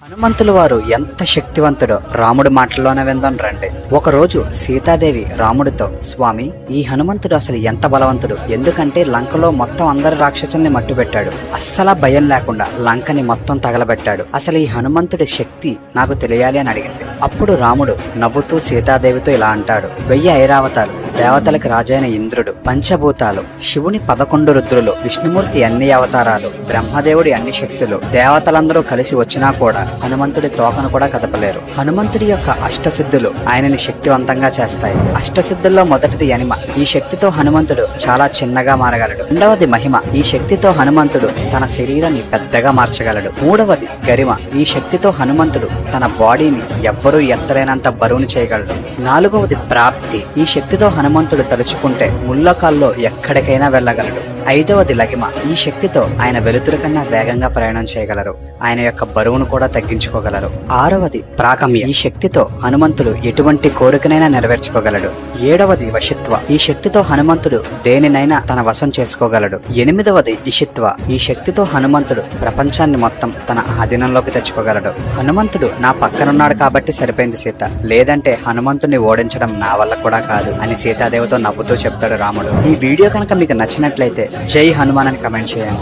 హనుమంతుల వారు ఎంత శక్తివంతుడో రాముడి మాటల్లోనే విందాం రండి. ఒకరోజు సీతాదేవి రాముడితో, స్వామి, ఈ హనుమంతుడు అసలు ఎంత బలవంతుడు, ఎందుకంటే లంకలో మొత్తం అందరి రాక్షసుల్ని మట్టుబెట్టాడు, అస్సలా భయం లేకుండా లంకని మొత్తం తగలబెట్టాడు, అసలు ఈ హనుమంతుడి శక్తి నాకు తెలియాలి అని అడిగింది. అప్పుడు రాముడు నవ్వుతూ సీతాదేవితో ఇలా అంటాడు, 1000 ఐరావతాలు, దేవతలకు రాజైన ఇంద్రుడు, పంచభూతాలు, శివుని 11 రుద్రులు, విష్ణుమూర్తి అన్ని అవతారాలు, బ్రహ్మదేవుడి అన్ని శక్తులు, దేవతలందరూ కలిసి వచ్చినా కూడా హనుమంతుడి తోకను కూడా కదపలేరు. హనుమంతుడి యొక్క అష్టసిద్ధులు ఆయనని శక్తివంతంగా చేస్తాయి. అష్టసిద్ధుల్లో మొదటిది యనిమ. ఈ శక్తితో హనుమంతుడు చాలా చిన్నగా మారగలడు. రెండవది మహిమ. ఈ శక్తితో హనుమంతుడు తన శరీరాన్ని పెద్దగా మార్చగలడు. మూడవది గరిమ. ఈ శక్తితో హనుమంతుడు తన బాడీని ఎవ్వరూ ఎత్తలేనంత బరువును చేయగలడు. నాలుగవది ప్రాప్తి. ఈ శక్తితో హనుమంతుడు తలుచుకుంటే ముల్లోకాల్లో ఎక్కడికైనా వెళ్ళగలడు. ఐదవది లగిమ. ఈ శక్తితో ఆయన వెలుతురు కన్నా వేగంగా ప్రయాణం చేయగలరు. ఆయన యొక్క బరువును కూడా తగ్గించుకోగలరు. ఆరవది ప్రాకమ్య. ఈ శక్తితో హనుమంతుడు ఎటువంటి కోరికనైనా నెరవేర్చుకోగలడు. ఏడవది వశిత్వ. ఈ శక్తితో హనుమంతుడు దేనినైనా తన వశం చేసుకోగలడు. ఎనిమిదవది ఇషిత్వ. ఈ శక్తితో హనుమంతుడు ప్రపంచాన్ని మొత్తం తన ఆధీనంలోకి తెచ్చుకోగలడు. హనుమంతుడు నా పక్కనున్నాడు కాబట్టి సరిపోయింది సీత, లేదంటే హనుమంతుడిని ఓడించడం నా వల్ల కూడా కాదు అని సీతాదేవితో నవ్వుతూ చెప్తాడు రాముడు. ఈ వీడియో కనుక మీకు నచ్చినట్లయితే జై హనుమాన్ అని కమెంట్ చేయండి.